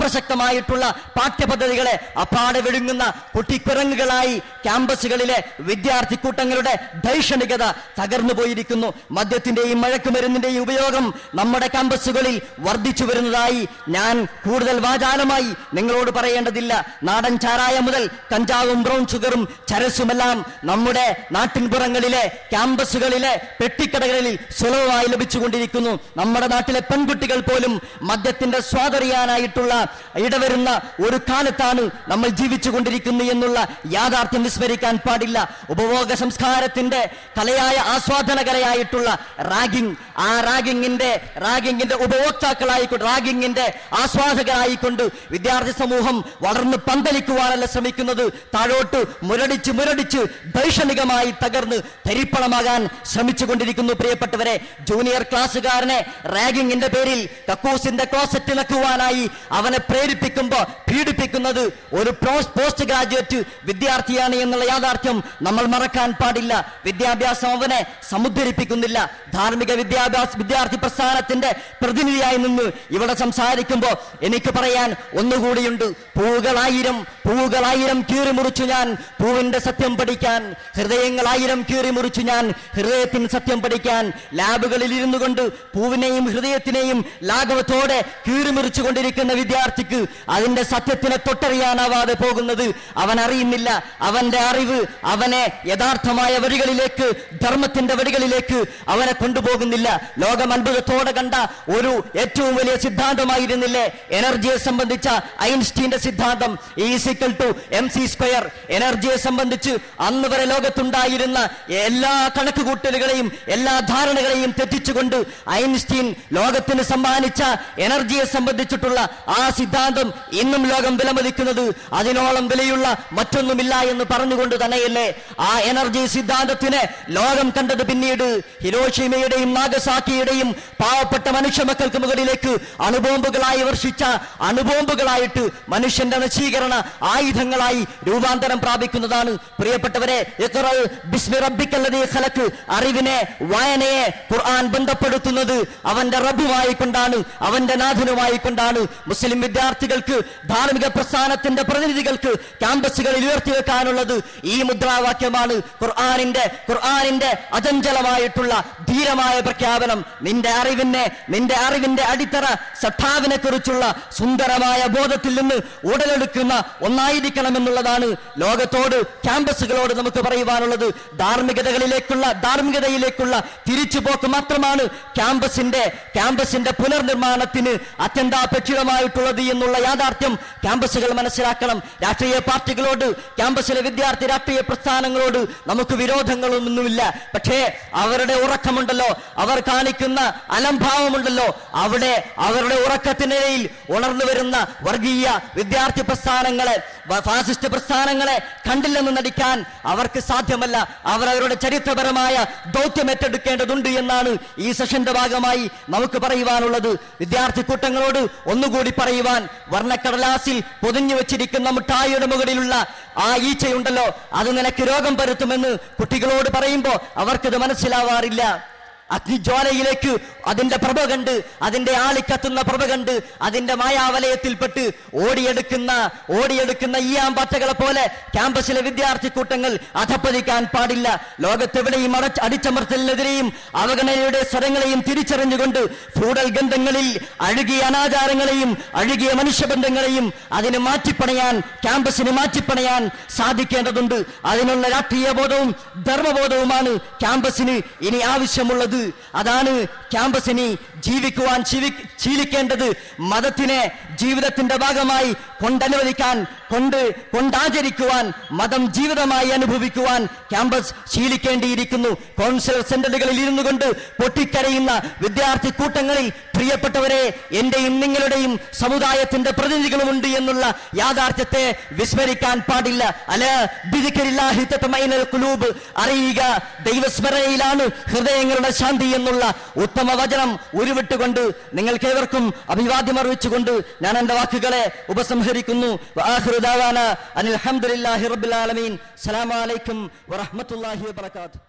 അപ്രസക്തമായിട്ടുള്ള പാഠ്യപദ്ധതികളെ അപ്പാടെ വിഴുങ്ങുന്ന കുട്ടിക്കുരങ്ങുകളായി ക്യാമ്പസുകളിലെ വിദ്യാർത്ഥി കൂട്ടങ്ങളുടെ ധൈഷണികത തകർന്നു പോയിരിക്കുന്നു. മദ്യത്തിന്റെയും മയക്കുമരുന്നിന്റെയും ഉപയോഗം നമ്മുടെ ക്യാമ്പസുകളിൽ വർദ്ധിച്ചു വരുന്നതായി ഞാൻ കൂടുതൽ വാചാലമായി നിങ്ങളോട് പറയേണ്ടതില്ല. നാടൻ ചാരായ മുതൽ കഞ്ചാവും ബ്രൗൺ ഷുഗറും ചരസുമെല്ലാം നമ്മുടെ നാട്ടിൻപുറങ്ങളിലെ ക്യാമ്പസുകളിലെ പെട്ടിക്കടകളിൽ സുലഭമായി ലഭിച്ചുകൊണ്ടിരിക്കുന്നു. നമ്മുടെ നാട്ടിലെ പെൺകുട്ടികൾ പോലും മദ്യത്തിന്റെ സ്വാദറിയാനായിട്ടുള്ള ഇടവരുന്ന ഒരു കാലത്താണ് നമ്മൾ ജീവിച്ചു കൊണ്ടിരിക്കുന്നു എന്നുള്ള യാഥാർത്ഥ്യം വിസ്മരിക്കാൻ പാടില്ല. ഉപഭോഗ സംസ്കാരത്തിന്റെ കലയായ ആസ്വാദന കലയായിട്ടുള്ള റാഗിംഗ്, ആ റാഗിങ്ങിന്റെ ഉപഭോക്താക്കളായിക്കൊണ്ട്, റാഗിങ്ങിന്റെ ആസ്വാദകരായിക്കൊണ്ട് വിദ്യാർത്ഥി സമൂഹം വളർന്ന് പന്തലിക്കുവാനല്ല ശ്രമിക്കുന്നത്, താഴോട്ട് മുരടിച്ച് ദൈക്ഷണികമായി തകർന്ന് തരിപ്പണമാകാൻ ശ്രമിച്ചുകൊണ്ടിരിക്കുന്നു. പ്രിയപ്പെട്ടവരെ, ജൂനിയർ ക്ലാസ്സുകാരനെ റാഗിങ്ങിന്റെ പേരിൽ കക്കൂസിന്റെ ക്ലോസറ്റ് നക്കുവാനായി അവനെ പ്രേരിപ്പിക്കുമ്പോൾ പീഡിപ്പിക്കുന്നത് ഒരു പോസ്റ്റ് ഗ്രാജുവേറ്റ് വിദ്യാർത്ഥിയാണ് എന്നുള്ള യാഥാർത്ഥ്യം നമ്മൾ മറക്കാൻ പാടില്ല. വിദ്യാഭ്യാസം അവനെ സമുദ്ധരിപ്പിക്കുന്നില്ല. ധാർമ്മിക വിദ്യാർത്ഥി പ്രസ്ഥാനത്തിന്റെ പ്രതിനിധിയായി നിന്ന് ഇവിടെ സംസാരിക്കുമ്പോൾ എനിക്ക് പറയാൻ ഒന്നുകൂടിയുണ്ട്. പൂവുകളായിരം കീറിമുറിച്ചു ഞാൻ പൂവിന്റെ സത്യം പഠിക്കാൻ, ഹൃദയങ്ങളായിരം കീറിമുറിച്ചു ഞാൻ ഹൃദയത്തിന് സത്യം പഠിക്കാൻ. ലാബുകളിൽ ഇരുന്നു കൊണ്ട് പൂവിനെയും ഹൃദയത്തിനെയും ലാഘവത്തോടെ കീറിമുറിച്ചു കൊണ്ടിരിക്കുന്ന വിദ്യാർത്ഥിക്ക് അതിന്റെ സത്യത്തിനെ തൊട്ടറിയാനാവാതെ പോകുന്നത് അവൻ അറിയുന്നില്ല. അവന്റെ അറിവ് അവനെ യഥാർത്ഥമായ വഴികളിലേക്ക്, ധർമ്മത്തിന്റെ വഴികളിലേക്ക് അവനെ കൊണ്ടുപോകുന്നില്ല. ലോകം അത്ഭുതത്തോടെ കണ്ട ഒരു ഏറ്റവും വലിയ സിദ്ധാന്തമായിരുന്നില്ലേ എനർജിയെ സംബന്ധിച്ച ഐൻസ്റ്റീന്റെ സിദ്ധാന്തം, E=mc². എനർജിയെ സംബന്ധിച്ച് അന്ന് വരെ ലോകത്തുണ്ടായിരുന്ന എല്ലാ കണക്കുകൂട്ടലുകളെയും എല്ലാ ധാരണകളെയും തെറ്റിച്ചുകൊണ്ട് ഐൻസ്റ്റീൻ ലോകത്തിന് സമ്മാനിച്ച എനർജിയെ സംബന്ധിച്ചിട്ടുള്ള ആ സിദ്ധാന്തം ഇന്നും ലോകം വിലമതിക്കുന്നത് അതിനോളം വിലയുള്ള മറ്റൊന്നുമില്ല എന്ന് പറഞ്ഞുകൊണ്ട് തന്നെയല്ലേ ആ എനർജി സിദ്ധാന്തത്തിന് ലോകം കണ്ടത്. പിന്നീട് ഹിരോഷിമയുടെയും നാഗസാക്കിയുടെയും പാവപ്പെട്ട മനുഷ്യ മക്കൾക്ക് മുകളിലേക്ക് അണുബോംബുകളായി വർഷിച്ച അണുബോംബുകളായിട്ട് മനുഷ്യന്റെ നശീകരണ ആയുധങ്ങളായി രൂപാന്തരം പ്രാപിക്കുന്നതാണ്. പ്രിയപ്പെട്ടവരെ, അറിവിനെ, വായനയെ ഖുർആൻ ബന്ധപ്പെടുത്തുന്നത് അവന്റെ റബ്ബുമായി കൊണ്ടാണ്, അവന്റെ നാഥനുമായി കൊണ്ടാണ്. മുസ്ലിം വിദ്യാർത്ഥികൾക്ക്, ധാർമ്മിക പ്രസ്ഥാനത്തിന്റെ പ്രതിനിധികൾക്ക് ക്യാമ്പസുകളിൽ ഉയർത്തിവെക്കാനുള്ളത് ഈ മുദ്രാവാക്യമാണ്. ഖുർആനിന്റെ അചഞ്ചലമായിട്ടുള്ള ധീരമായ പ്രഖ്യാപനം. നിന്റെ അറിവിന്റെ അടിത്തറ സട്ടാവിനെ കുറിച്ചുള്ള സുന്ദരമായ ബോധത്തിൽ നിന്ന് ഉടലെടുക്കുന്ന ഒന്നായിരിക്കണമെന്നുള്ളതാണ് ലോകത്തോട്, ക്യാമ്പസുകളോട് നമുക്ക് പറയുവാനുള്ളത്. ധാർമ്മികതയിലേക്കുള്ള തിരിച്ചുപോക്ക് മാത്രമാണ് ക്യാമ്പസിന്റെ പുനർനിർമ്മാണത്തിന് അത്യന്താപേക്ഷിതമായിട്ടുള്ളത് എന്നുള്ള യാഥാർത്ഥ്യം ക്യാമ്പസുകൾ മനസ്സിലാക്കണം. രാഷ്ട്രീയ പാർട്ടികളോട്, ക്യാമ്പസിലെ വിദ്യാർത്ഥി രാഷ്ട്രീയ പ്രസ്ഥാനങ്ങളോട് നമുക്ക് വിരോധങ്ങളൊന്നുമില്ല. പക്ഷേ അവരുടെ ഉറക്കമുണ്ടല്ലോ, അവർ കാണിക്കുന്ന അലംഭാവമുണ്ടല്ലോ, അവിടെ അവരുടെ ഉറക്കത്തിനിടയിൽ ഉണർന്നു വരുന്ന വർഗീയ വിദ്യാർത്ഥി പ്രസ്ഥാനങ്ങളെ, ഫാസിസ്റ്റ് പ്രസ്ഥാനങ്ങളെ കണ്ടില്ലെന്ന് നടിക്കാൻ അവർക്ക് സാധ്യമല്ല. അവർ അവരുടെ ചരിത്രപരമായ ദൗത്യം ഏറ്റെടുക്കേണ്ടതുണ്ട് എന്നാണ് ഈ സെഷന്റെ ഭാഗമായി നമുക്ക് പറയുവാനുള്ളത്. വിദ്യാർത്ഥി കൂട്ടങ്ങളോട് ഒന്നുകൂടി പറയുവാൻ, വർണ്ണക്കടലാസിൽ പൊതിഞ്ഞു വെച്ചിരിക്കുന്ന മുട്ടായിയുടെ മുകളിലുള്ള ആ ഈച്ചയുണ്ടല്ലോ, അത് നിനക്ക് രോഗം പരത്തുമെന്ന് കുട്ടികളോട് പറയുമ്പോൾ അവർക്കത് മനസ്സിലാവാറില്ല. അഗ്നിജ്വാലയിലേക്ക് അതിന്റെ പ്രഭ കണ്ട്, അതിന്റെ ആളിക്കത്തുന്ന പ്രഭ കണ്ട്, അതിന്റെ മായാവലയത്തിൽപ്പെട്ട് ഓടിയെടുക്കുന്ന ഈയാമ്പാറ്റകളെ പോലെ ക്യാമ്പസിലെ വിദ്യാർത്ഥി കൂട്ടങ്ങൾ അധപ്പതിക്കാൻ പാടില്ല. ലോകത്തെവിടെയും അടിച്ചമർത്തലിനെതിരെയും അവഗണനയുടെ സ്വരങ്ങളെയും തിരിച്ചറിഞ്ഞുകൊണ്ട് ഫൂഡൽ ഗന്ധങ്ങളിൽ അഴുകിയ അനാചാരങ്ങളെയും അഴുകിയ മനുഷ്യബന്ധങ്ങളെയും അതിന് മാറ്റിപ്പണയാൻ, ക്യാമ്പസിന് മാറ്റിപ്പണയാൻ സാധിക്കേണ്ടതുണ്ട്. അതിനുള്ള രാഷ്ട്രീയ ബോധവും ധർമ്മബോധവുമാണ് ക്യാമ്പസിന് ഇനി ആവശ്യമുള്ളത്. അതാണ് ക്യാമ്പസിന് ജീവിക്കുവാൻ ശീലിക്കേണ്ടത്. മതത്തിനെ ജീവിതത്തിന്റെ ഭാഗമായി കൊണ്ടാചരിക്കുവാൻ, മതം ജീവിതമായി അനുഭവിക്കുവാൻ ക്യാമ്പസ് ശീലിക്കേണ്ടിയിരിക്കുന്നു. കൗൺസിലർ സെന്ററുകളിൽ ഇരുന്നു കൊണ്ട് പൊട്ടിക്കരയുന്ന വിദ്യാർത്ഥി കൂട്ടങ്ങളിൽ പ്രിയപ്പെട്ടവരെ, എന്റെയും നിങ്ങളുടെയും സമുദായത്തിന്റെ പ്രതിനിധികളുമുണ്ട് എന്നുള്ള യാഥാർത്ഥ്യത്തെ വിസ്മരിക്കാൻ പാടില്ല. അറിയുക, ദൈവസ്മരണയിലാണ് ഹൃദയങ്ങളുടെ ശാന്തി എന്നുള്ള ഉത്തമ വചനം ഉരുവിട്ടുകൊണ്ട് നിങ്ങൾക്കേവർക്കും അഭിവാദ്യം അറിയിച്ചുകൊണ്ട് ഞാൻ എന്റെ വാക്കുകളെ ഉപസംഹരിക്കുന്നു. അൽഹംദുലില്ലാഹി റബ്ബിൽ ആലമീൻ. അസ്സലാമു അലൈക്കും വറഹ്മത്തുള്ളാഹി വബറകാതുഹു.